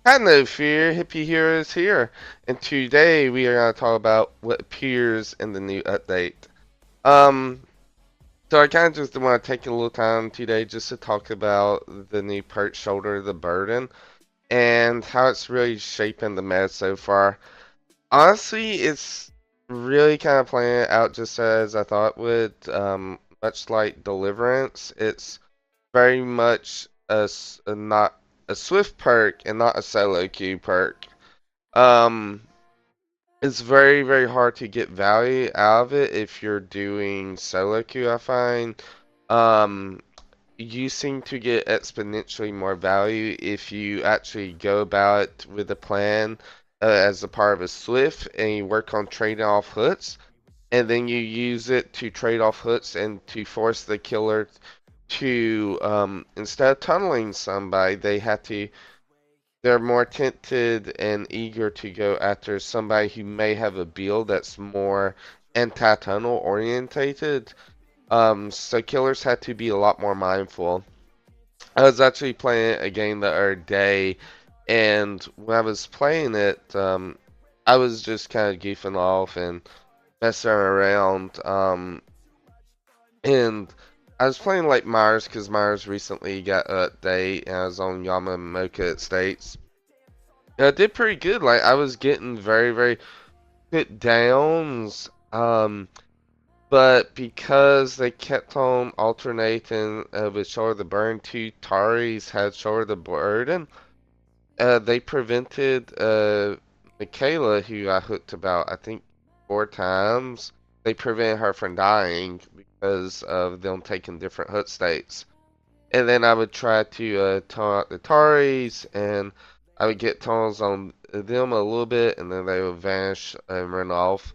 Hi, no fear, hippie hero is here, and today we are going to talk about what appears in the new update. Um, so I kind of just want to take a little time today just to talk about the new perch shoulder, the burden, and how it's really shaping the meta so far. Honestly, it's really kind of playing it out just as I thought it would. Much like Deliverance, it's very much not a swift perk and not a solo queue perk. Um, it's very, very hard to get value out of it if you're doing solo queue, I find. Um, you seem to get exponentially more value if you actually go about it with a plan as a part of a Swift and you work on trading off hooks, and then you use it to trade off hooks and to force the killer to, instead of tunneling somebody, they're more tempted and eager to go after somebody who may have a build that's more anti-tunnel orientated. So killers had to be a lot more mindful. I was actually playing a game the other day, and when I was playing it, I was just kind of goofing off and messing around. And I was playing like Myers because Myers recently got an update, and I was on Yamamoka Estates. I did pretty good. Like I was getting very, very good downs. But because they kept on alternating with Shoulder the Burn, two Taris had Shoulder the Burden, they prevented Michaela, who I hooked about, I think, 4 times. They prevented her from dying because of them taking different hook states. And then I would try to tunnel out the Taris, and I would get tunnels on them a little bit, and then they would vanish and run off.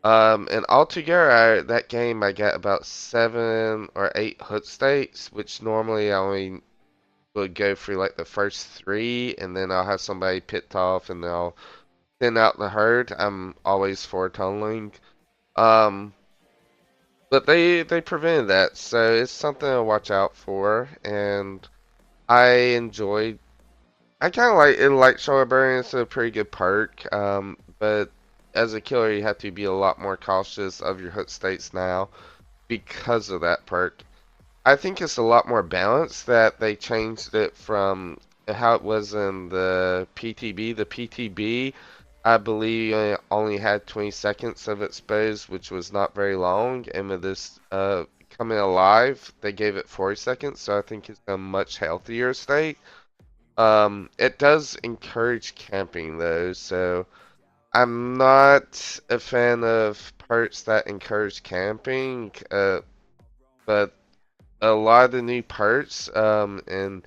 And altogether, that game I got about 7 or 8 hook states, which normally I only would go through like the first 3, and then I'll have somebody picked off, and they'll thin out the herd. I'm always for tunneling. Um, but they prevented that, so it's something to watch out for, and I enjoyed. I kind of like it. Like Shoulder Burn, it's a pretty good perk. But as a killer, you have to be a lot more cautious of your hook states now because of that perk. I think it's a lot more balanced that they changed it from how it was in the PTB. The PTB, I believe, only had 20 seconds of expose, which was not very long. And with this coming alive, they gave it 40 seconds, so I think it's a much healthier state. It does encourage camping though, so I'm not a fan of parts that encourage camping. But a lot of the new parts and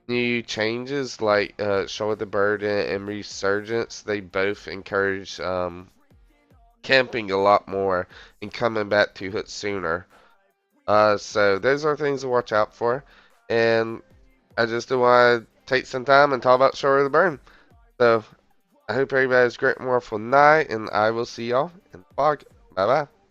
new changes like Shoulder the Burden and Resurgence, they both encourage camping a lot more and coming back to it sooner. So those are things to watch out for. And I just want to take some time and talk about Shoulder the Burn. So I hope everybody has a great and wonderful night, and I will see y'all in the vlog. Bye bye.